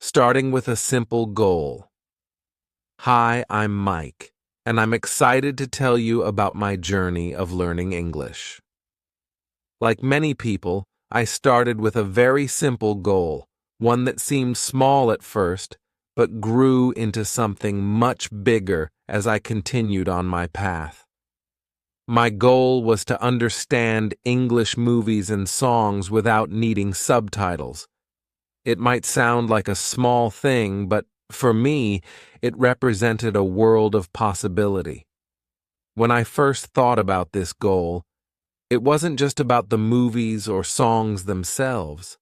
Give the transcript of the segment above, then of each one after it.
starting with a simple goal. Hi, I'm Mike, and I'm excited to tell you about my journey of learning English. Like many people, I started with a very simple goal, one that seemed small at first, but grew into something much bigger as I continued on my path. My goal was to understand English movies and songs without needing subtitles. It might sound like a small thing, but for me, it represented a world of possibility. When I first thought about this goal, it wasn't just about the movies or songs themselves.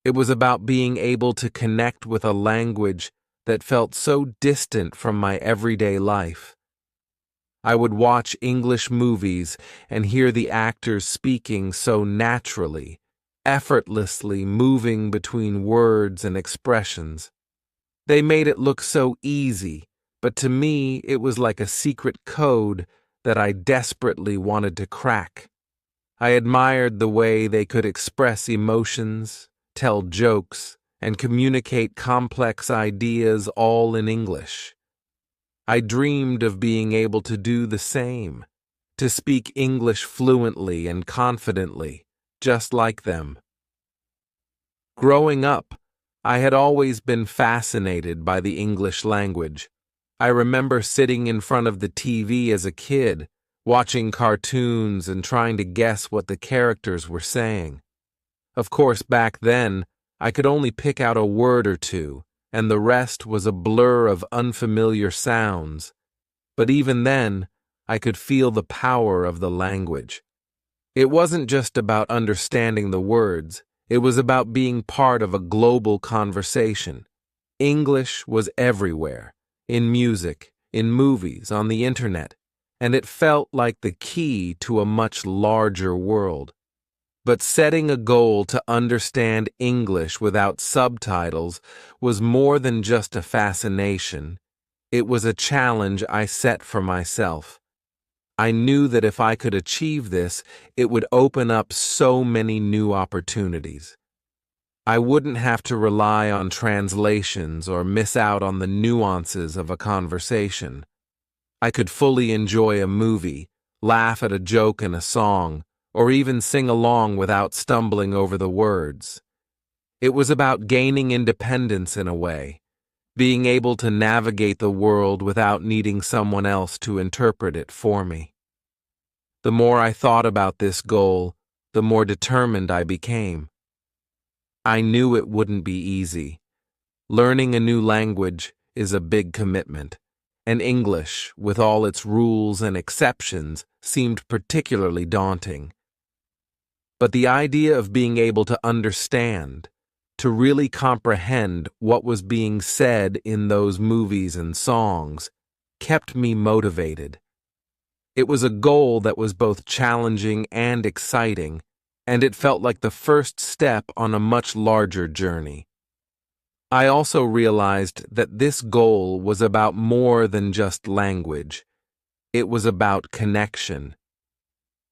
It was about being able to connect with a language that felt so distant from my everyday life. I would watch English movies and hear the actors speaking so naturally, effortlessly moving between words and expressions. They made it look so easy, but to me it was like a secret code that I desperately wanted to crack. I admired the way they could express emotions, tell jokes, and communicate complex ideas all in English. I dreamed of being able to do the same, to speak English fluently and confidently, just like them. Growing up, I had always been fascinated by the English language. I remember sitting in front of the TV as a kid, watching cartoons and trying to guess what the characters were saying. Of course, back then, I could only pick out a word or two, and the rest was a blur of unfamiliar sounds. But even then, I could feel the power of the language. It wasn't just about understanding the words, it was about being part of a global conversation. English was everywhere, in music, in movies, on the internet, and it felt like the key to a much larger world. But setting a goal to understand English without subtitles was more than just a fascination. It was a challenge I set for myself. I knew that if I could achieve this, it would open up so many new opportunities. I wouldn't have to rely on translations or miss out on the nuances of a conversation. I could fully enjoy a movie, laugh at a joke in a song, or even sing along without stumbling over the words. It was about gaining independence in a way, being able to navigate the world without needing someone else to interpret it for me. The more I thought about this goal, the more determined I became. I knew it wouldn't be easy. Learning a new language is a big commitment, and English, with all its rules and exceptions, seemed particularly daunting. But the idea of being able to understand, to really comprehend what was being said in those movies and songs, kept me motivated. It was a goal that was both challenging and exciting, and it felt like the first step on a much larger journey. I also realized that this goal was about more than just language. It was about connection.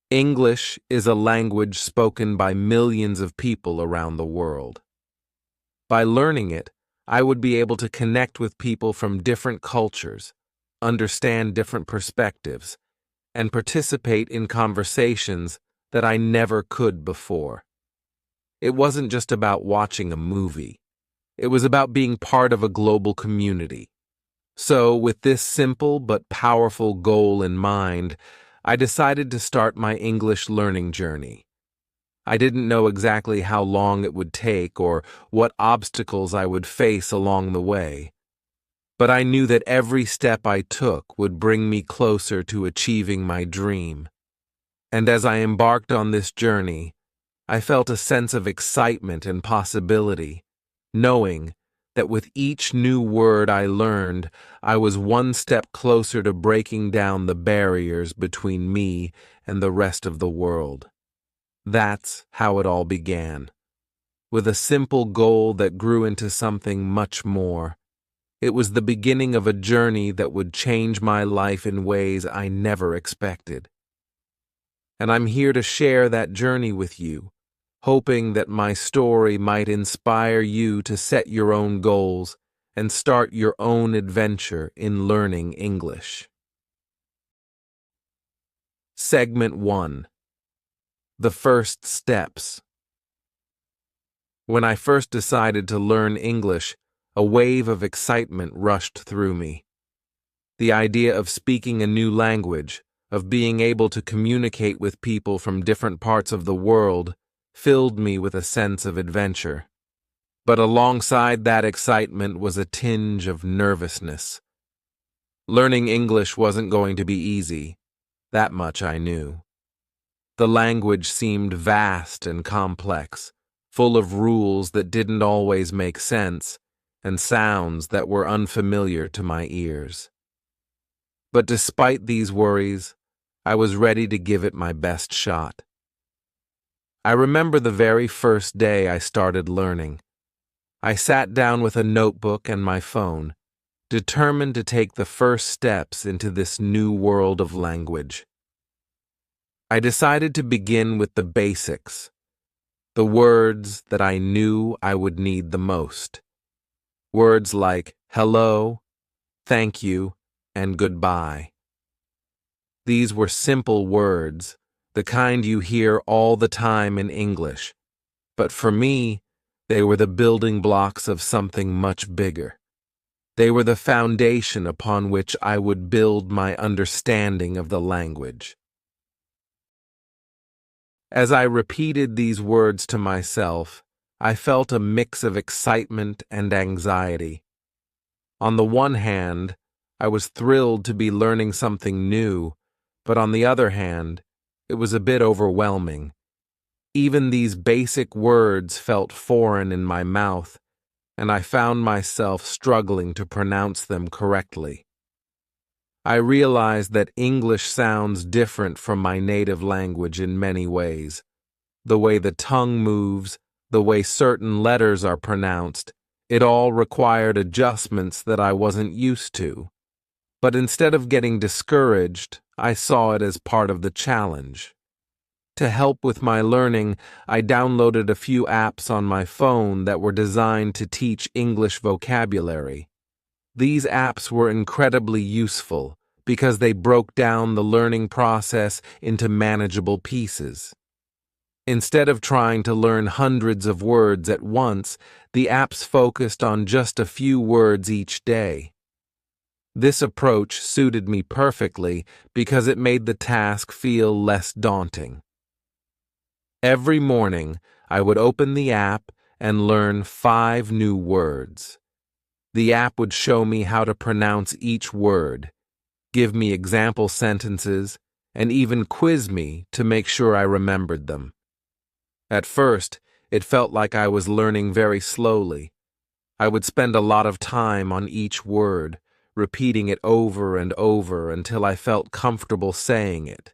English is a language spoken by millions of people around the world. By learning it, I would be able to connect with people from different cultures, understand different perspectives, and participate in conversations that I never could before. It wasn't just about watching a movie. It was about being part of a global community. So, with this simple but powerful goal in mind, I decided to start my English learning journey. I didn't know exactly how long it would take or what obstacles I would face along the way, but I knew that every step I took would bring me closer to achieving my dream. And as I embarked on this journey, I felt a sense of excitement and possibility, knowing that with each new word I learned, I was one step closer to breaking down the barriers between me and the rest of the world. That's how it all began, with a simple goal that grew into something much more. It was the beginning of a journey that would change my life in ways I never expected. And I'm here to share that journey with you, hoping that my story might inspire you to set your own goals and start your own adventure in learning English. Segment 1. The First Steps. When I first decided to learn English, a wave of excitement rushed through me. The idea of speaking a new language, of being able to communicate with people from different parts of the world, filled me with a sense of adventure. But alongside that excitement was a tinge of nervousness. Learning English wasn't going to be easy, that much I knew. The language seemed vast and complex, full of rules that didn't always make sense, and sounds that were unfamiliar to my ears. But despite these worries, I was ready to give it my best shot. I remember the very first day I started learning. I sat down with a notebook and my phone, determined to take the first steps into this new world of language. I decided to begin with the basics, the words that I knew I would need the most. Words like hello, thank you, and goodbye. These were simple words, the kind you hear all the time in English, but for me, they were the building blocks of something much bigger. They were the foundation upon which I would build my understanding of the language. As I repeated these words to myself, I felt a mix of excitement and anxiety. On the one hand, I was thrilled to be learning something new, but on the other hand, it was a bit overwhelming. Even these basic words felt foreign in my mouth, and I found myself struggling to pronounce them correctly. I realized that English sounds different from my native language in many ways. The way the tongue moves, the way certain letters are pronounced, it all required adjustments that I wasn't used to. But instead of getting discouraged, I saw it as part of the challenge. To help with my learning, I downloaded a few apps on my phone that were designed to teach English vocabulary. These apps were incredibly useful because they broke down the learning process into manageable pieces. Instead of trying to learn hundreds of words at once, the apps focused on just a few words each day. This approach suited me perfectly because it made the task feel less daunting. Every morning, I would open the app and learn 5 new words. The app would show me how to pronounce each word, give me example sentences, and even quiz me to make sure I remembered them. At first, it felt like I was learning very slowly. I would spend a lot of time on each word, repeating it over and over until I felt comfortable saying it.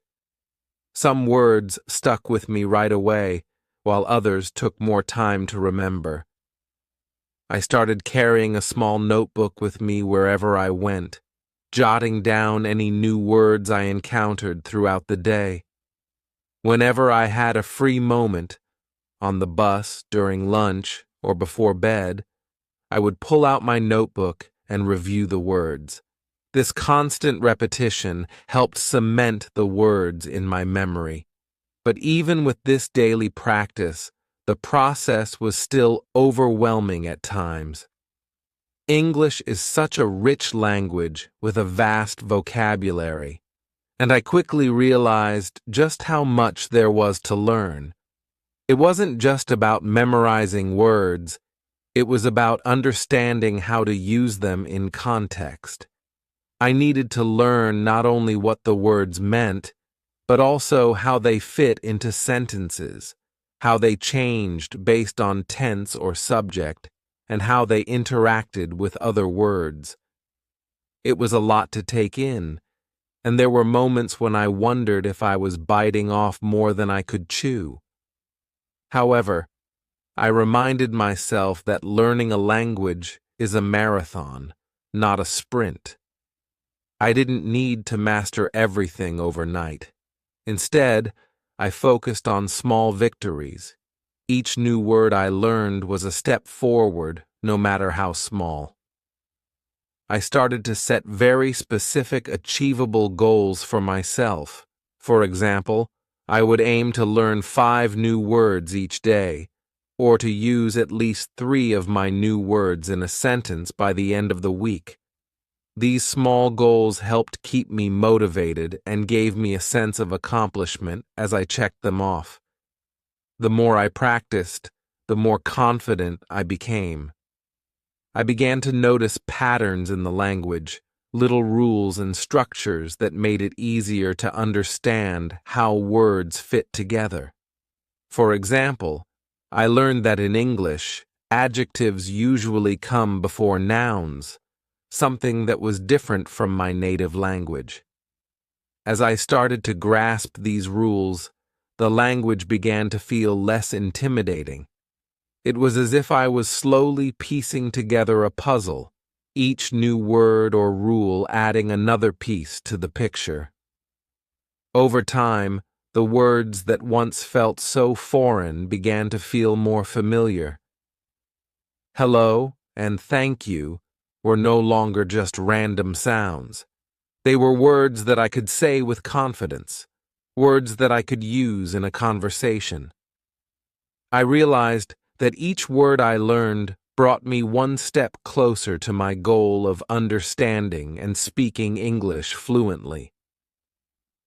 Some words stuck with me right away, while others took more time to remember. I started carrying a small notebook with me wherever I went, jotting down any new words I encountered throughout the day. Whenever I had a free moment, on the bus, during lunch, or before bed, I would pull out my notebook and review the words. This constant repetition helped cement the words in my memory. But even with this daily practice, the process was still overwhelming at times. English is such a rich language with a vast vocabulary, and I quickly realized just how much there was to learn. It wasn't just about memorizing words, it was about understanding how to use them in context. I needed to learn not only what the words meant, but also how they fit into sentences, how they changed based on tense or subject, and how they interacted with other words. It was a lot to take in, and there were moments when I wondered if I was biting off more than I could chew. However, I reminded myself that learning a language is a marathon, not a sprint. I didn't need to master everything overnight. Instead, I focused on small victories, Each new word I learned was a step forward, no matter how small. I started to set very specific, achievable goals for myself. For example, I would aim to learn 5 new words each day, or to use at least 3 of my new words in a sentence by the end of the week. These small goals helped keep me motivated and gave me a sense of accomplishment as I checked them off. The more I practiced, the more confident I became. I began to notice patterns in the language, little rules and structures that made it easier to understand how words fit together. For example, I learned that in English, adjectives usually come before nouns, something that was different from my native language. As I started to grasp these rules, the language began to feel less intimidating. It was as if I was slowly piecing together a puzzle, each new word or rule adding another piece to the picture. Over time, the words that once felt so foreign began to feel more familiar. Hello and thank you were no longer just random sounds. They were words that I could say with confidence, words that I could use in a conversation. I realized that each word I learned brought me one step closer to my goal of understanding and speaking English fluently.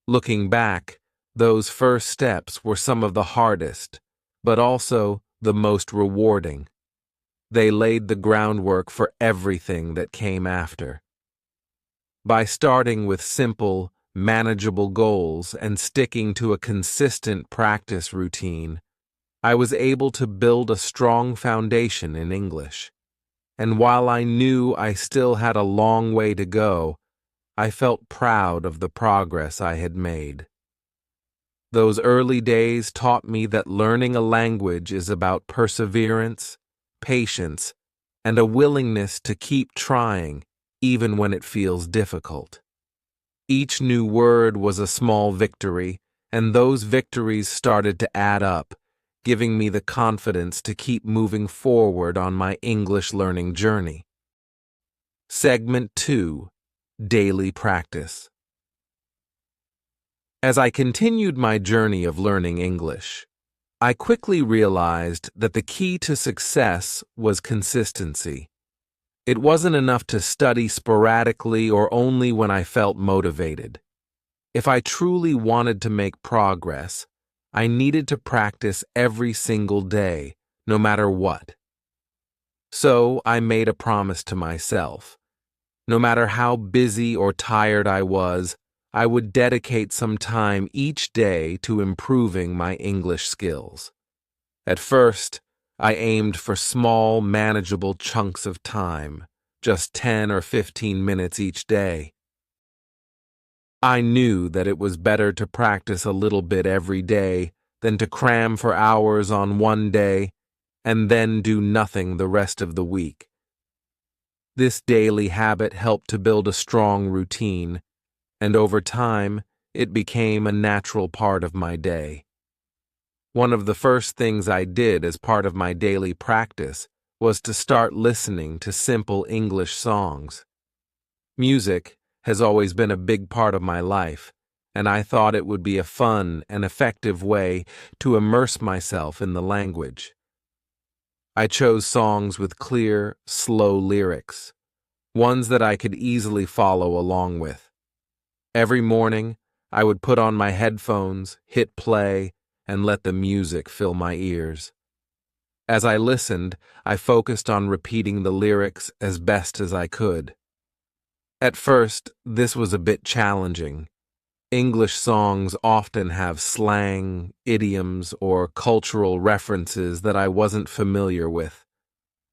Looking back, those first steps were some of the hardest, but also the most rewarding. They laid the groundwork for everything that came after. By starting with simple, manageable goals and sticking to a consistent practice routine, I was able to build a strong foundation in English. And while I knew I still had a long way to go, I felt proud of the progress I had made. Those early days taught me that learning a language is about perseverance, patience, and a willingness to keep trying even when it feels difficult. Each new word was a small victory, and those victories started to add up, giving me the confidence to keep moving forward on my English learning journey. Segment 2: Daily Practice. As I continued my journey of learning English, I quickly realized that the key to success was consistency. It wasn't enough to study sporadically or only when I felt motivated. If I truly wanted to make progress, I needed to practice every single day, no matter what. So I made a promise to myself. No matter how busy or tired I was, I would dedicate some time each day to improving my English skills. At first, I aimed for small, manageable chunks of time, just 10 or 15 minutes each day. I knew that it was better to practice a little bit every day than to cram for hours on one day and then do nothing the rest of the week. This daily habit helped to build a strong routine, and over time, it became a natural part of my day. One of the first things I did as part of my daily practice was to start listening to simple English songs. Music has always been a big part of my life, and I thought it would be a fun and effective way to immerse myself in the language. I chose songs with clear, slow lyrics, ones that I could easily follow along with. Every morning, I would put on my headphones, hit play, and let the music fill my ears. As I listened, I focused on repeating the lyrics as best as I could. At first, this was a bit challenging. English songs often have slang, idioms, or cultural references that I wasn't familiar with.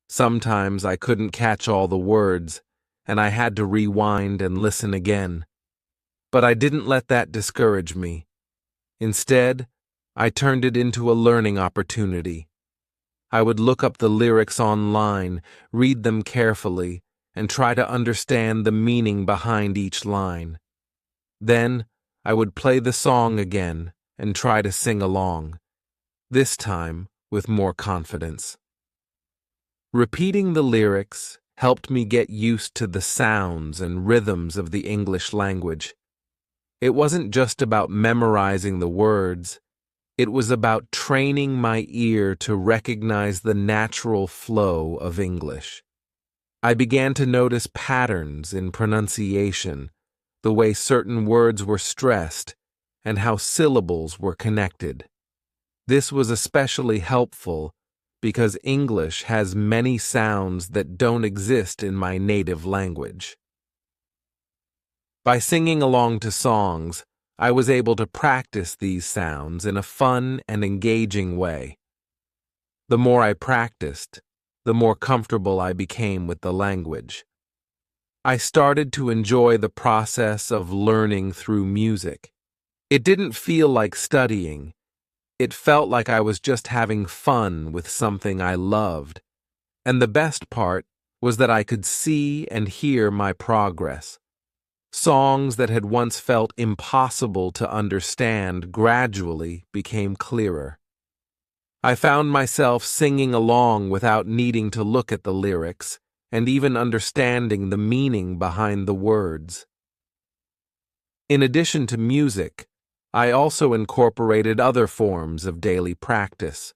Sometimes I couldn't catch all the words, and I had to rewind and listen again. But I didn't let that discourage me. Instead, I turned it into a learning opportunity. I would look up the lyrics online, read them carefully, and try to understand the meaning behind each line. Then, I would play the song again and try to sing along, this time with more confidence. Repeating the lyrics helped me get used to the sounds and rhythms of the English language. It wasn't just about memorizing the words, it was about training my ear to recognize the natural flow of English. I began to notice patterns in pronunciation, the way certain words were stressed, and how syllables were connected. This was especially helpful because English has many sounds that don't exist in my native language. By singing along to songs, I was able to practice these sounds in a fun and engaging way. The more I practiced, the more comfortable I became with the language. I started to enjoy the process of learning through music. It didn't feel like studying. It felt like I was just having fun with something I loved. And the best part was that I could see and hear my progress. Songs that had once felt impossible to understand gradually became clearer. I found myself singing along without needing to look at the lyrics and even understanding the meaning behind the words. In addition to music, I also incorporated other forms of daily practice.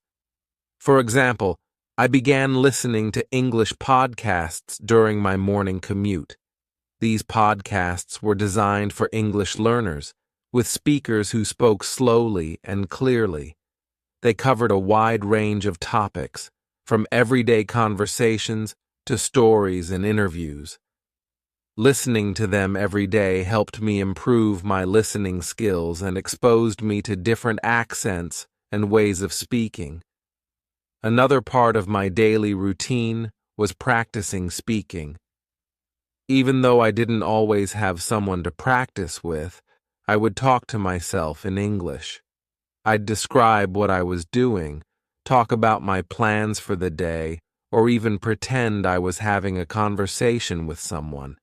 For example, I began listening to English podcasts during my morning commute. These podcasts were designed for English learners, with speakers who spoke slowly and clearly. They covered a wide range of topics, from everyday conversations to stories and interviews. Listening to them every day helped me improve my listening skills and exposed me to different accents and ways of speaking. Another part of my daily routine was practicing speaking. Even though I didn't always have someone to practice with, I would talk to myself in English. I'd describe what I was doing, talk about my plans for the day, or even pretend I was having a conversation with someone.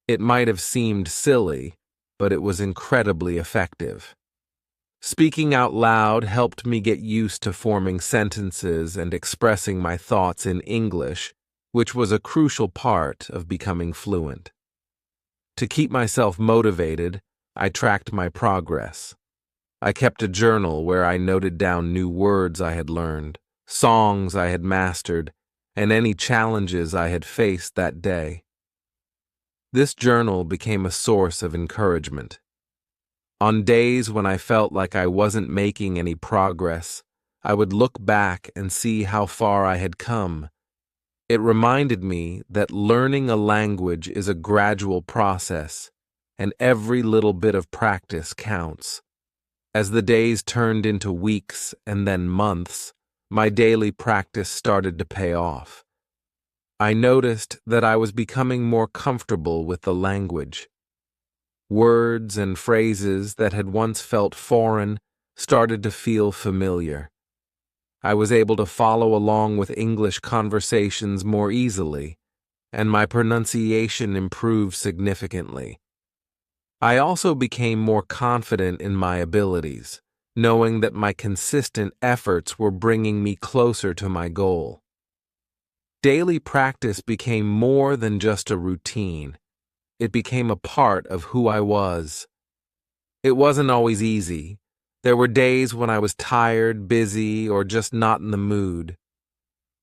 It might have seemed silly, but it was incredibly effective. Speaking out loud helped me get used to forming sentences and expressing my thoughts in English, which was a crucial part of becoming fluent. To keep myself motivated, I tracked my progress. I kept a journal where I noted down new words I had learned, songs I had mastered, and any challenges I had faced that day. This journal became a source of encouragement. On days when I felt like I wasn't making any progress, I would look back and see how far I had come. It reminded me that learning a language is a gradual process, and every little bit of practice counts. As the days turned into weeks and then months, my daily practice started to pay off. I noticed that I was becoming more comfortable with the language. Words and phrases that had once felt foreign started to feel familiar. I was able to follow along with English conversations more easily, and my pronunciation improved significantly. I also became more confident in my abilities, knowing that my consistent efforts were bringing me closer to my goal. Daily practice became more than just a routine. It became a part of who I was. It wasn't always easy. There were days when I was tired, busy, or just not in the mood.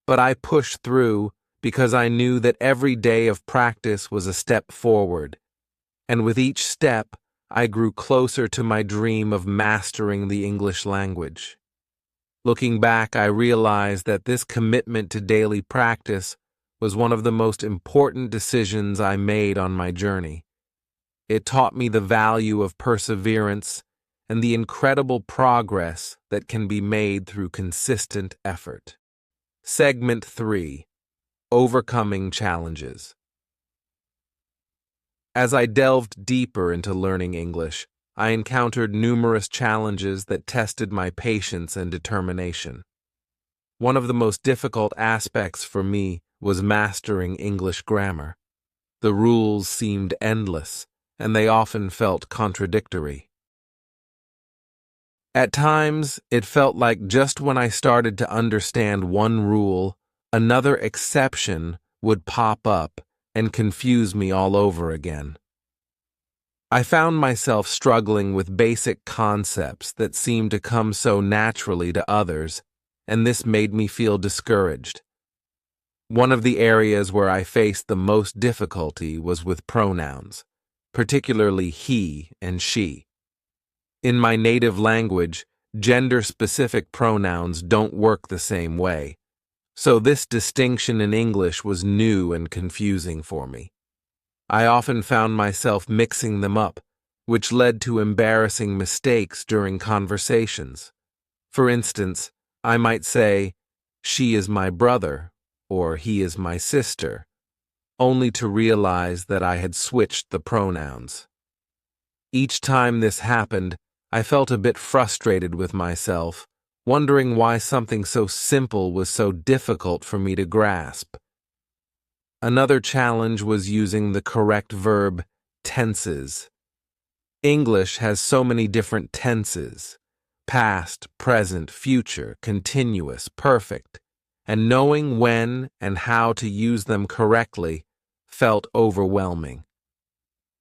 But I pushed through because I knew that every day of practice was a step forward. And with each step, I grew closer to my dream of mastering the English language. Looking back, I realized that this commitment to daily practice was one of the most important decisions I made on my journey. It taught me the value of perseverance and the incredible progress that can be made through consistent effort. Segment 3: Overcoming Challenges. As I delved deeper into learning English, I encountered numerous challenges that tested my patience and determination. One of the most difficult aspects for me was mastering English grammar. The rules seemed endless, and they often felt contradictory. At times, it felt like just when I started to understand one rule, another exception would pop up and confuse me all over again. I found myself struggling with basic concepts that seemed to come so naturally to others, and this made me feel discouraged. One of the areas where I faced the most difficulty was with pronouns, particularly he and she. In my native language, gender-specific pronouns don't work the same way, so this distinction in English was new and confusing for me. I often found myself mixing them up, which led to embarrassing mistakes during conversations. For instance, I might say, "She is my brother," or "he is my sister," only to realize that I had switched the pronouns. Each time this happened, I felt a bit frustrated with myself, wondering why something so simple was so difficult for me to grasp. Another challenge was using the correct verb tenses. English has so many different tenses: past, present, future, continuous, perfect, and knowing when and how to use them correctly felt overwhelming.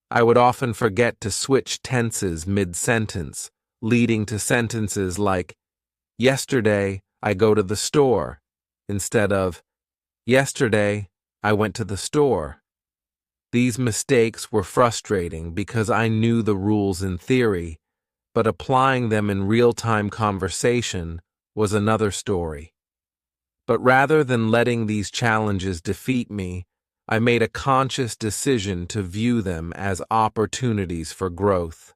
I would often forget to switch tenses mid-sentence, leading to sentences like, "Yesterday, I go to the store," instead of, "Yesterday, I went to the store." These mistakes were frustrating because I knew the rules in theory, but applying them in real-time conversation was another story. But rather than letting these challenges defeat me, I made a conscious decision to view them as opportunities for growth.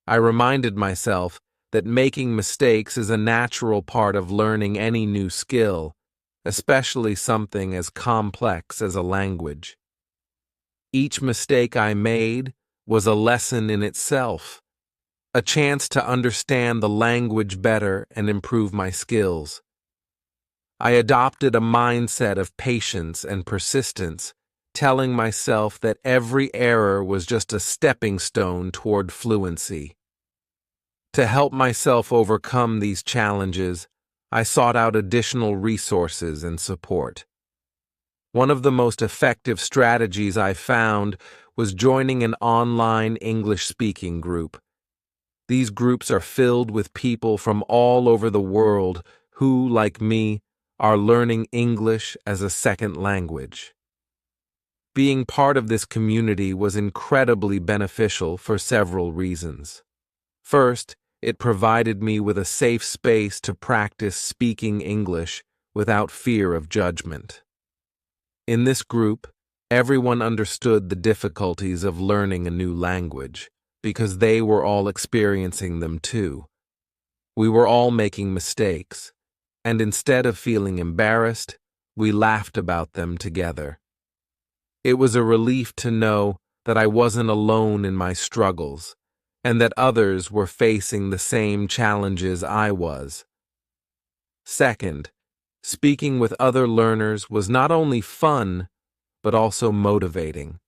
I reminded myself that making mistakes is a natural part of learning any new skill, especially something as complex as a language. Each mistake I made was a lesson in itself, a chance to understand the language better and improve my skills. I adopted a mindset of patience and persistence, telling myself that every error was just a stepping stone toward fluency. To help myself overcome these challenges, I sought out additional resources and support. One of the most effective strategies I found was joining an online English-speaking group. These groups are filled with people from all over the world who, like me, are learning English as a second language. Being part of this community was incredibly beneficial for several reasons. First, it provided me with a safe space to practice speaking English without fear of judgment. In this group, everyone understood the difficulties of learning a new language because they were all experiencing them too. We were all making mistakes, and instead of feeling embarrassed, we laughed about them together. It was a relief to know that I wasn't alone in my struggles, and that others were facing the same challenges I was. Second, speaking with other learners was not only fun, but also motivating.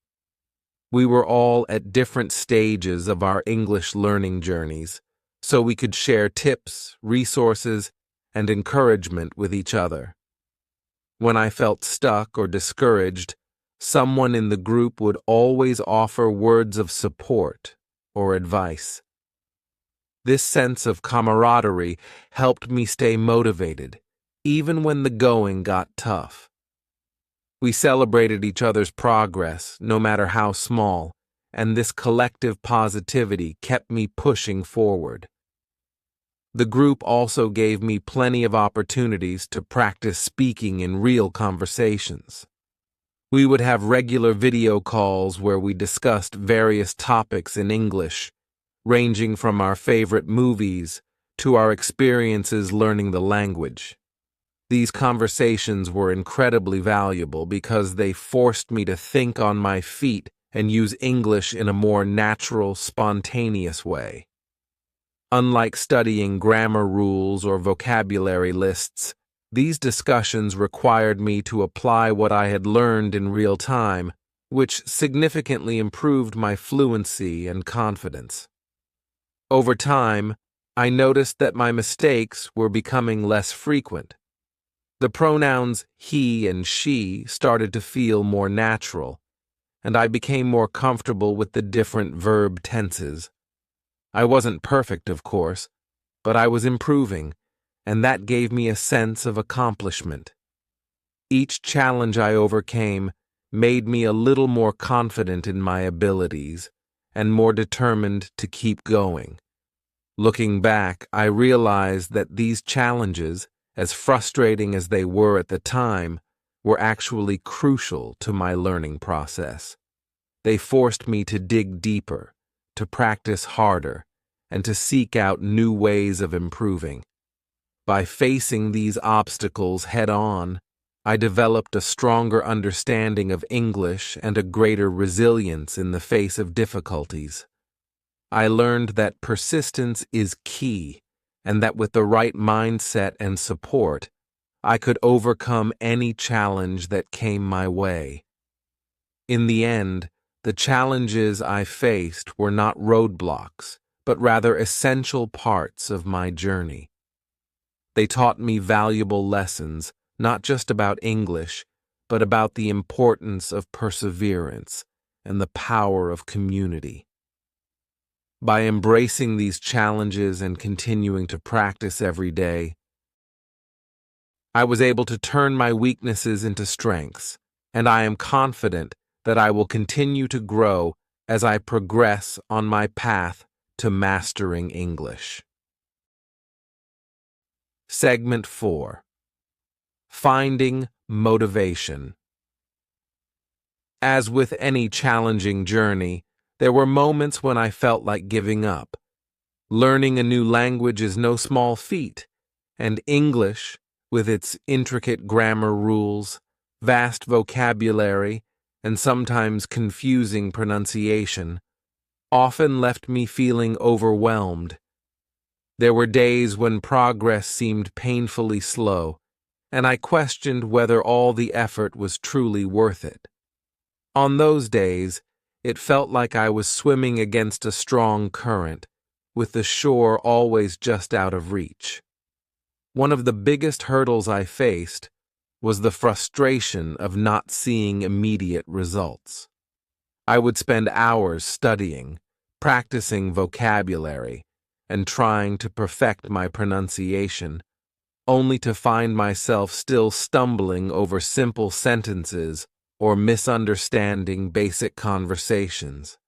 We were all at different stages of our English learning journeys, so we could share tips, resources, and encouragement with each other. When I felt stuck or discouraged, someone in the group would always offer words of support or advice. This sense of camaraderie helped me stay motivated, even when the going got tough. We celebrated each other's progress, no matter how small, and this collective positivity kept me pushing forward. The group also gave me plenty of opportunities to practice speaking in real conversations. We would have regular video calls where we discussed various topics in English, ranging from our favorite movies to our experiences learning the language. These conversations were incredibly valuable because they forced me to think on my feet and use English in a more natural, spontaneous way. Unlike studying grammar rules or vocabulary lists, these discussions required me to apply what I had learned in real time, which significantly improved my fluency and confidence. Over time, I noticed that my mistakes were becoming less frequent. The pronouns he and she started to feel more natural, and I became more comfortable with the different verb tenses. I wasn't perfect, of course, but I was improving, and that gave me a sense of accomplishment. Each challenge I overcame made me a little more confident in my abilities and more determined to keep going. Looking back, I realized that these challenges, as frustrating as they were at the time, were actually crucial to my learning process. They forced me to dig deeper, to practice harder, and to seek out new ways of improving. By facing these obstacles head-on, I developed a stronger understanding of English and a greater resilience in the face of difficulties. I learned that persistence is key, and that with the right mindset and support, I could overcome any challenge that came my way. In the end, the challenges I faced were not roadblocks, but rather essential parts of my journey. They taught me valuable lessons, not just about English, but about the importance of perseverance and the power of community. By embracing these challenges and continuing to practice every day, I was able to turn my weaknesses into strengths, and I am confident that I will continue to grow as I progress on my path to mastering English. Segment 4. Finding motivation. As with any challenging journey, there were moments when I felt like giving up. Learning a new language is no small feat, and English, with its intricate grammar rules, vast vocabulary, and sometimes confusing pronunciation, often left me feeling overwhelmed. There were days when progress seemed painfully slow, and I questioned whether all the effort was truly worth it. On those days, it felt like I was swimming against a strong current, with the shore always just out of reach. One of the biggest hurdles I faced was the frustration of not seeing immediate results. I would spend hours studying, practicing vocabulary, and trying to perfect my pronunciation, only to find myself still stumbling over simple sentences or misunderstanding basic conversations.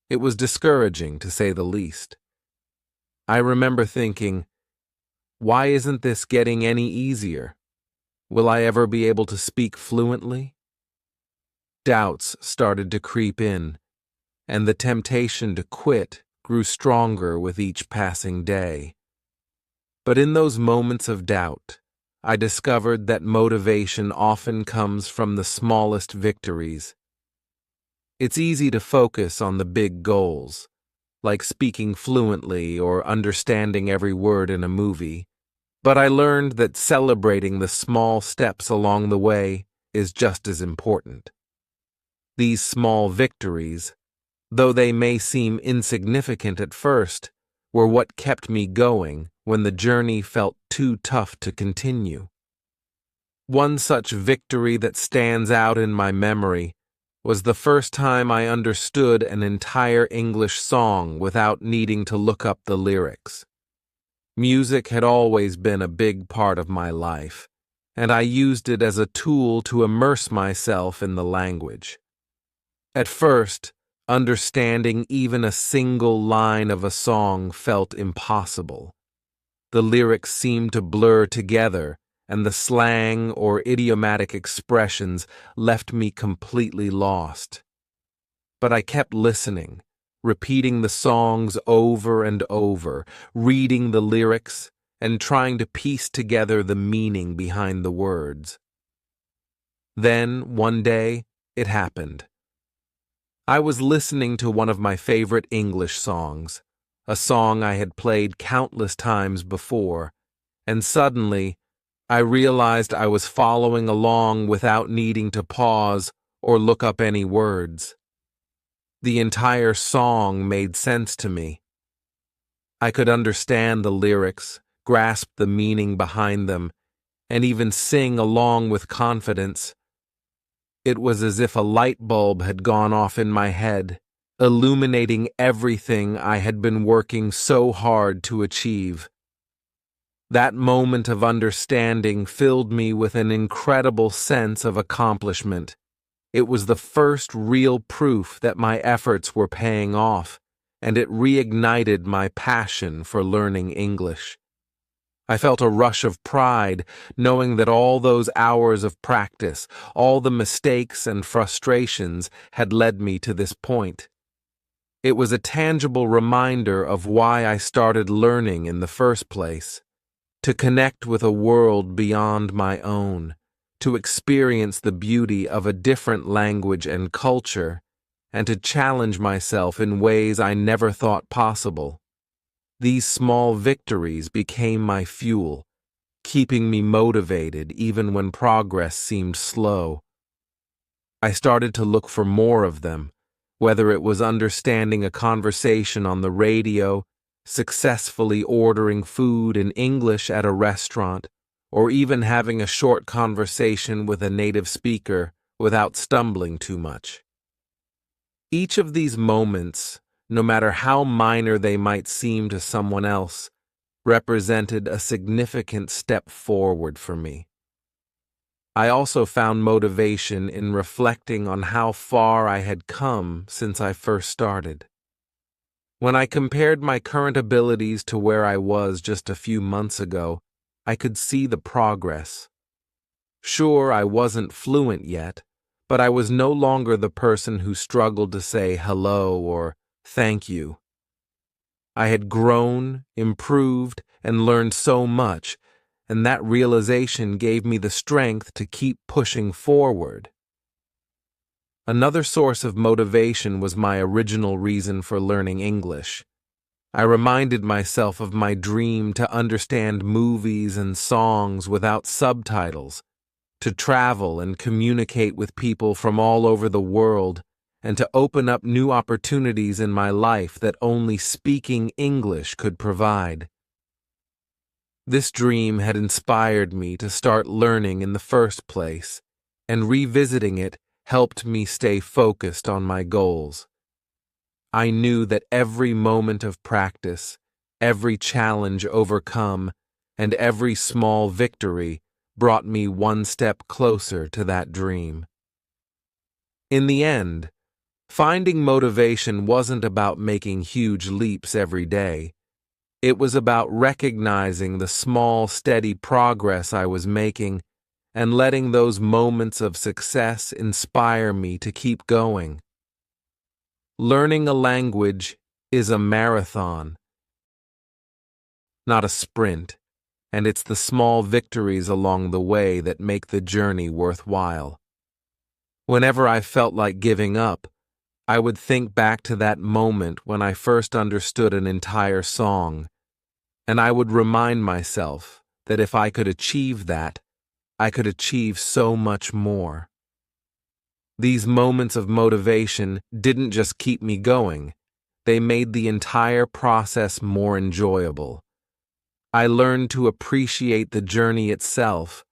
It was discouraging, to say the least. I remember thinking, why isn't this getting any easier? Will I ever be able to speak fluently? Doubts started to creep in, and the temptation to quit grew stronger with each passing day. But in those moments of doubt, I discovered that motivation often comes from the smallest victories. It's easy to focus on the big goals, like speaking fluently or understanding every word in a movie, but I learned that celebrating the small steps along the way is just as important. These small victories, though they may seem insignificant at first, were what kept me going when the journey felt too tough to continue. One such victory that stands out in my memory was the first time I understood an entire English song without needing to look up the lyrics. Music had always been a big part of my life, and I used it as a tool to immerse myself in the language. At first, understanding even a single line of a song felt impossible. The lyrics seemed to blur together, and the slang or idiomatic expressions left me completely lost. But I kept listening, repeating the songs over and over, reading the lyrics, and trying to piece together the meaning behind the words. Then, one day, it happened. I was listening to one of my favorite English songs, a song I had played countless times before, and suddenly I realized I was following along without needing to pause or look up any words. The entire song made sense to me. I could understand the lyrics, grasp the meaning behind them, and even sing along with confidence. It was as if a light bulb had gone off in my head, illuminating everything I had been working so hard to achieve. That moment of understanding filled me with an incredible sense of accomplishment. It was the first real proof that my efforts were paying off, and it reignited my passion for learning English. I felt a rush of pride, knowing that all those hours of practice, all the mistakes and frustrations had led me to this point. It was a tangible reminder of why I started learning in the first place, to connect with a world beyond my own, to experience the beauty of a different language and culture, and to challenge myself in ways I never thought possible. These small victories became my fuel, keeping me motivated even when progress seemed slow. I started to look for more of them, whether it was understanding a conversation on the radio, successfully ordering food in English at a restaurant, or even having a short conversation with a native speaker without stumbling too much. Each of these moments, no matter how minor they might seem to someone else, represented a significant step forward for me. I also found motivation in reflecting on how far I had come since I first started. When I compared my current abilities to where I was just a few months ago, I could see the progress. Sure, I wasn't fluent yet, but I was no longer the person who struggled to say hello or thank you. I had grown, improved, and learned so much, and that realization gave me the strength to keep pushing forward. Another source of motivation was my original reason for learning English. I reminded myself of my dream to understand movies and songs without subtitles, to travel and communicate with people from all over the world, and to open up new opportunities in my life that only speaking English could provide. This dream had inspired me to start learning in the first place, and revisiting it helped me stay focused on my goals. I knew that every moment of practice, every challenge overcome, and every small victory brought me one step closer to that dream. In the end, finding motivation wasn't about making huge leaps every day. It was about recognizing the small, steady progress I was making and letting those moments of success inspire me to keep going. Learning a language is a marathon, not a sprint, and it's the small victories along the way that make the journey worthwhile. Whenever I felt like giving up, I would think back to that moment when I first understood an entire song, and I would remind myself that if I could achieve that, I could achieve so much more. These moments of motivation didn't just keep me going, they made the entire process more enjoyable. I learned to appreciate the journey itself,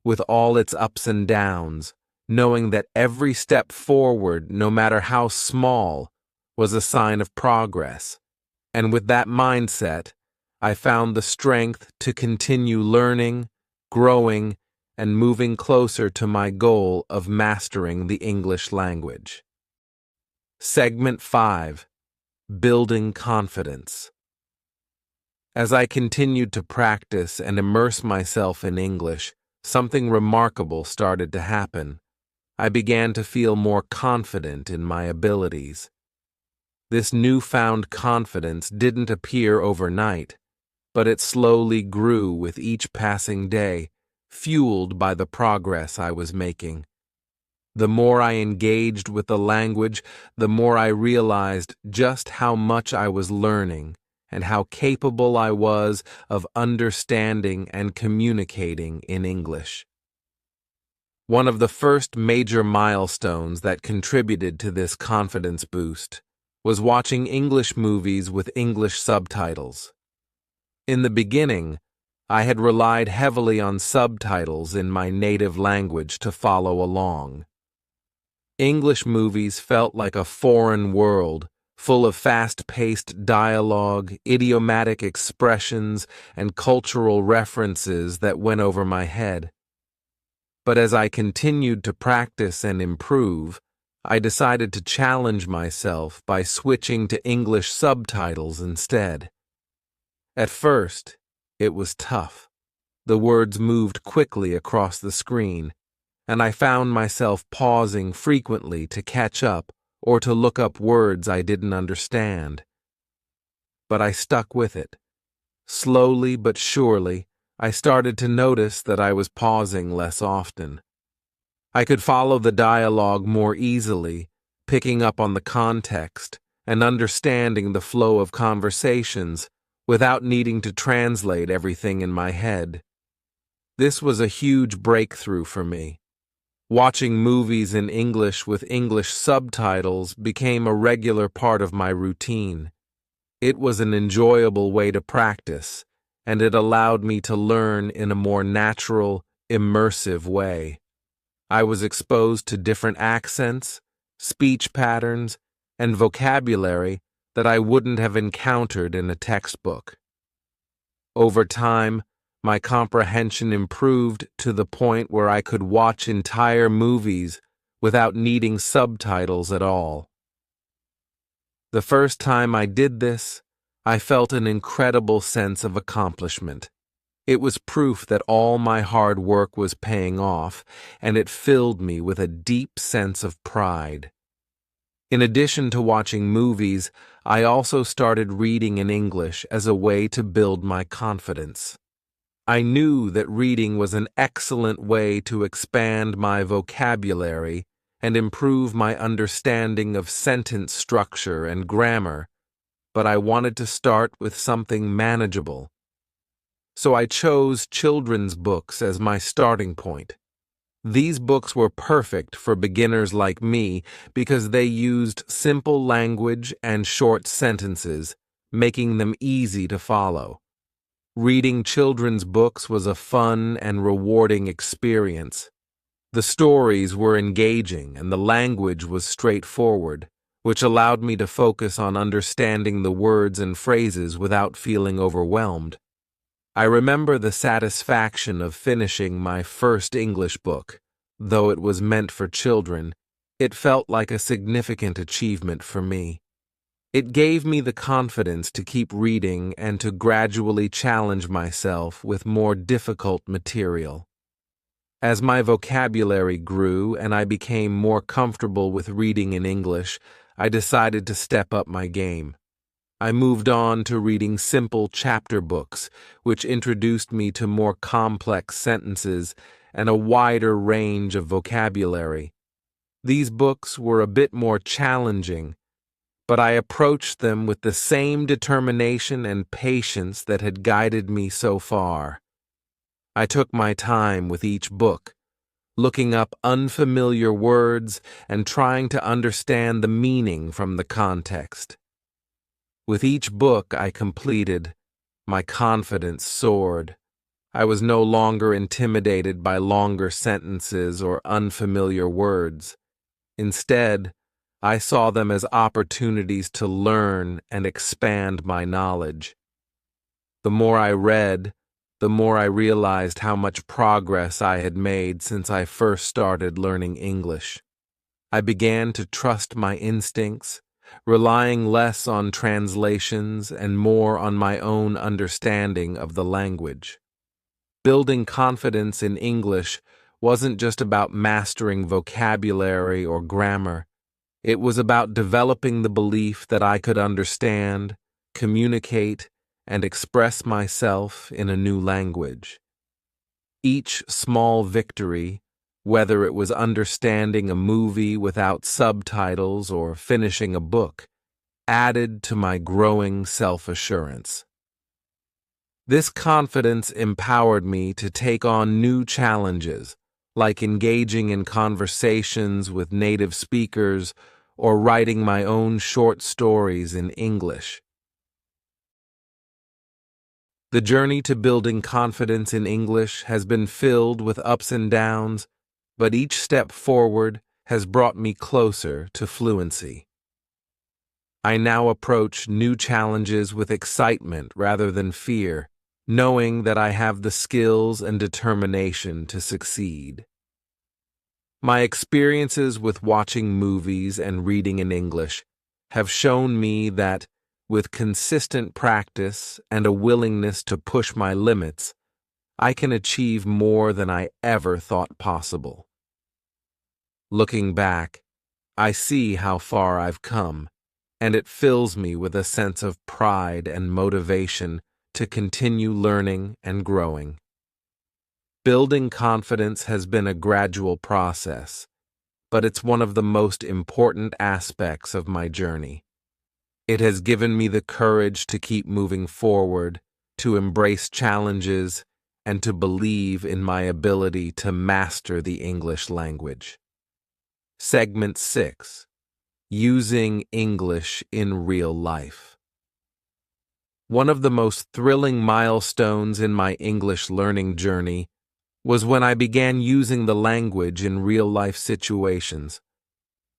with all its ups and downs, knowing that every step forward, no matter how small, was a sign of progress. And with that mindset, I found the strength to continue learning, growing, and moving closer to my goal of mastering the English language. Segment 5. Building Confidence. As I continued to practice and immerse myself in English, something remarkable started to happen. I began to feel more confident in my abilities. This newfound confidence didn't appear overnight, but it slowly grew with each passing day, fueled by the progress I was making. The more I engaged with the language, the more I realized just how much I was learning and how capable I was of understanding and communicating in English. One of the first major milestones that contributed to this confidence boost was watching English movies with English subtitles. In the beginning, I had relied heavily on subtitles in my native language to follow along. English movies felt like a foreign world, full of fast-paced dialogue, idiomatic expressions, and cultural references that went over my head. But as I continued to practice and improve, I decided to challenge myself by switching to English subtitles instead. At first, it was tough. The words moved quickly across the screen, and I found myself pausing frequently to catch up or to look up words I didn't understand. But I stuck with it. Slowly but surely, I started to notice that I was pausing less often. I could follow the dialogue more easily, picking up on the context and understanding the flow of conversations without needing to translate everything in my head. This was a huge breakthrough for me. Watching movies in English with English subtitles became a regular part of my routine. It was an enjoyable way to practice, and it allowed me to learn in a more natural, immersive way. I was exposed to different accents, speech patterns, and vocabulary that I wouldn't have encountered in a textbook. Over time, my comprehension improved to the point where I could watch entire movies without needing subtitles at all. The first time I did this, I felt an incredible sense of accomplishment. It was proof that all my hard work was paying off, and it filled me with a deep sense of pride. In addition to watching movies, I also started reading in English as a way to build my confidence. I knew that reading was an excellent way to expand my vocabulary and improve my understanding of sentence structure and grammar, but I wanted to start with something manageable. So I chose children's books as my starting point. These books were perfect for beginners like me because they used simple language and short sentences, making them easy to follow. Reading children's books was a fun and rewarding experience. The stories were engaging and the language was straightforward, which allowed me to focus on understanding the words and phrases without feeling overwhelmed. I remember the satisfaction of finishing my first English book. Though it was meant for children, it felt like a significant achievement for me. It gave me the confidence to keep reading and to gradually challenge myself with more difficult material. As my vocabulary grew and I became more comfortable with reading in English, I decided to step up my game. I moved on to reading simple chapter books, which introduced me to more complex sentences and a wider range of vocabulary. These books were a bit more challenging, but I approached them with the same determination and patience that had guided me so far. I took my time with each book, looking up unfamiliar words and trying to understand the meaning from the context. With each book I completed, my confidence soared. I was no longer intimidated by longer sentences or unfamiliar words. Instead, I saw them as opportunities to learn and expand my knowledge. The more I read, the more I realized how much progress I had made since I first started learning English. I began to trust my instincts, relying less on translations and more on my own understanding of the language. Building confidence in English wasn't just about mastering vocabulary or grammar. It was about developing the belief that I could understand, communicate, and express myself in a new language. Each small victory, whether it was understanding a movie without subtitles or finishing a book, added to my growing self-assurance. This confidence empowered me to take on new challenges, like engaging in conversations with native speakers or writing my own short stories in English. The journey to building confidence in English has been filled with ups and downs, but each step forward has brought me closer to fluency. I now approach new challenges with excitement rather than fear, knowing that I have the skills and determination to succeed. My experiences with watching movies and reading in English have shown me that, with consistent practice and a willingness to push my limits, I can achieve more than I ever thought possible. Looking back, I see how far I've come, and it fills me with a sense of pride and motivation to continue learning and growing. Building confidence has been a gradual process, but it's one of the most important aspects of my journey. It has given me the courage to keep moving forward, to embrace challenges, and to believe in my ability to master the English language. Segment 6. Using English in Real Life. One of the most thrilling milestones in my English learning journey was when I began using the language in real-life situations.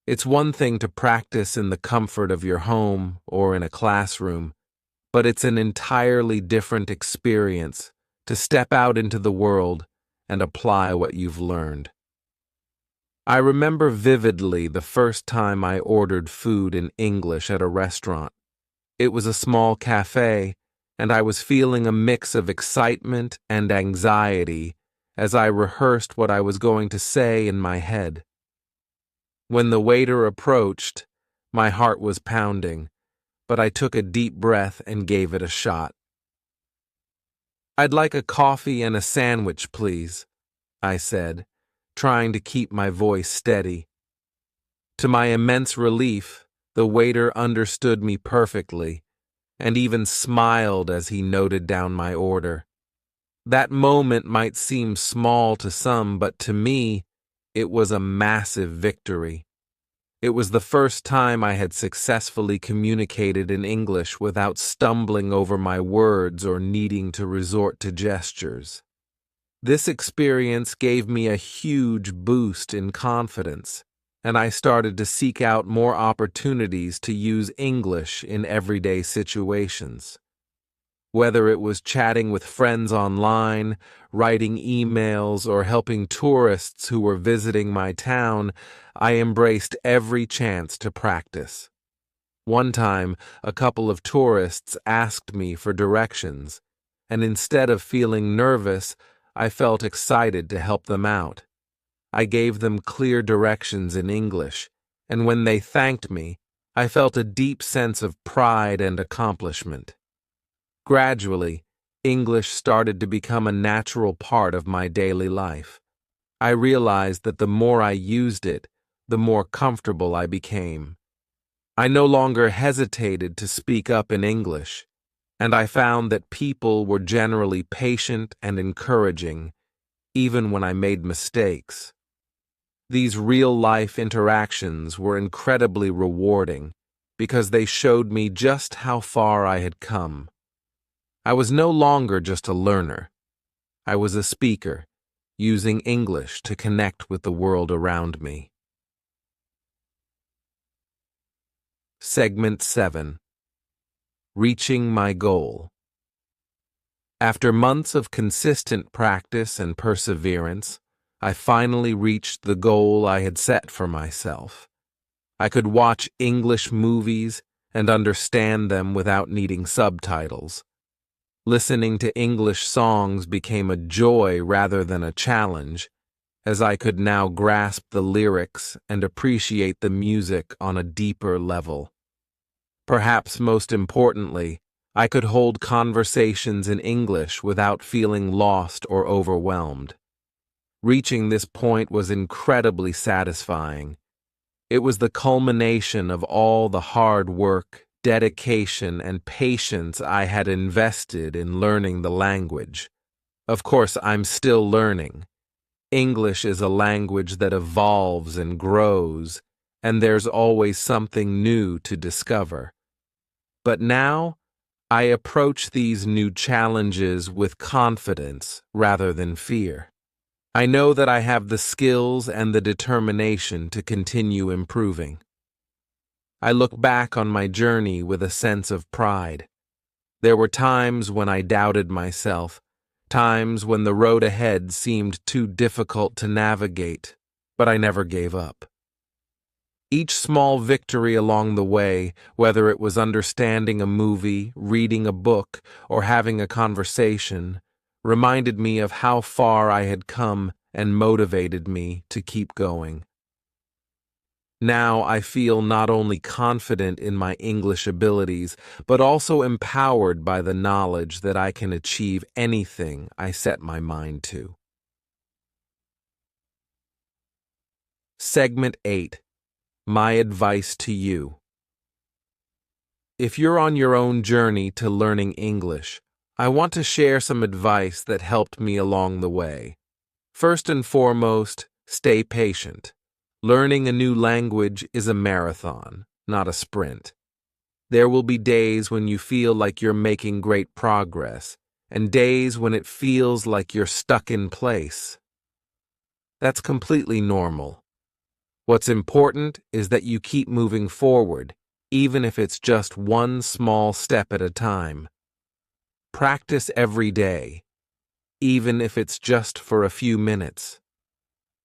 It's one thing to practice in the comfort of your home or in a classroom, but it's an entirely different experience to step out into the world and apply what you've learned. I remember vividly the first time I ordered food in English at a restaurant. It was a small cafe, and I was feeling a mix of excitement and anxiety as I rehearsed what I was going to say in my head. When the waiter approached, my heart was pounding, but I took a deep breath and gave it a shot. "I'd like a coffee and a sandwich, please," I said, trying to keep my voice steady. To my immense relief, the waiter understood me perfectly, and even smiled as he noted down my order. That moment might seem small to some, but to me, it was a massive victory. It was the first time I had successfully communicated in English without stumbling over my words or needing to resort to gestures. This experience gave me a huge boost in confidence, and I started to seek out more opportunities to use English in everyday situations. Whether it was chatting with friends online, writing emails, or helping tourists who were visiting my town, I embraced every chance to practice. One time, a couple of tourists asked me for directions, and instead of feeling nervous, I felt excited to help them out. I gave them clear directions in English, and when they thanked me, I felt a deep sense of pride and accomplishment. Gradually, English started to become a natural part of my daily life. I realized that the more I used it, the more comfortable I became. I no longer hesitated to speak up in English, and I found that people were generally patient and encouraging, even when I made mistakes. These real-life interactions were incredibly rewarding because they showed me just how far I had come. I was no longer just a learner. I was a speaker, using English to connect with the world around me. Segment 7. Reaching my goal. After months of consistent practice and perseverance, I finally reached the goal I had set for myself. I could watch English movies and understand them without needing subtitles. Listening to English songs became a joy rather than a challenge, as I could now grasp the lyrics and appreciate the music on a deeper level. Perhaps most importantly, I could hold conversations in English without feeling lost or overwhelmed. Reaching this point was incredibly satisfying. It was the culmination of all the hard work, dedication, and patience I had invested in learning the language. Of course, I'm still learning. English is a language that evolves and grows, and there's always something new to discover. But now, I approach these new challenges with confidence rather than fear. I know that I have the skills and the determination to continue improving. I look back on my journey with a sense of pride. There were times when I doubted myself, times when the road ahead seemed too difficult to navigate, but I never gave up. Each small victory along the way, whether it was understanding a movie, reading a book, or having a conversation, reminded me of how far I had come and motivated me to keep going. Now I feel not only confident in my English abilities, but also empowered by the knowledge that I can achieve anything I set my mind to. Segment 8. My advice to you. If you're on your own journey to learning English, I want to share some advice that helped me along the way. First and foremost, stay patient. Learning a new language is a marathon, not a sprint. There will be days when you feel like you're making great progress, and days when it feels like you're stuck in place. That's completely normal. What's important is that you keep moving forward, even if it's just one small step at a time. Practice every day, even if it's just for a few minutes.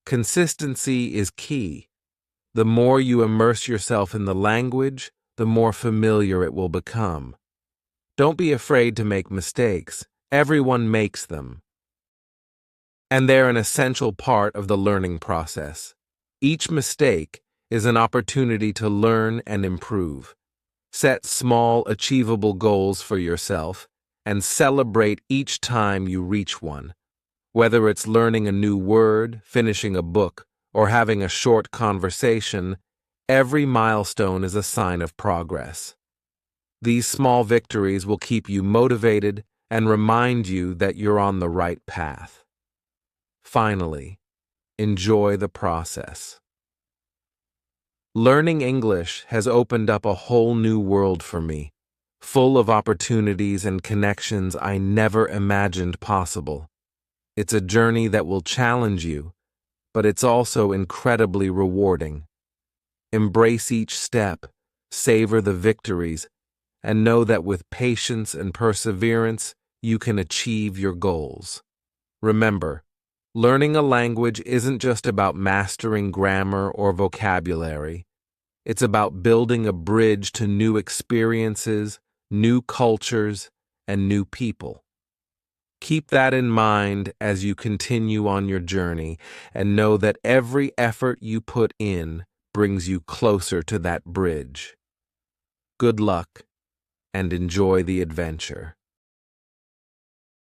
Consistency is key. The more you immerse yourself in the language, the more familiar it will become. Don't be afraid to make mistakes. Everyone makes them. And they're an essential part of the learning process. Each mistake is an opportunity to learn and improve. Set small, achievable goals for yourself and celebrate each time you reach one. Whether it's learning a new word, finishing a book, or having a short conversation, every milestone is a sign of progress. These small victories will keep you motivated and remind you that you're on the right path. Finally, enjoy the process. Learning English has opened up a whole new world for me, full of opportunities and connections I never imagined possible. It's a journey that will challenge you, but it's also incredibly rewarding. Embrace each step, savor the victories, and know that with patience and perseverance, you can achieve your goals. Remember, learning a language isn't just about mastering grammar or vocabulary. It's about building a bridge to new experiences, new cultures, and new people. Keep that in mind as you continue on your journey, and know that every effort you put in brings you closer to that bridge. Good luck, and enjoy the adventure.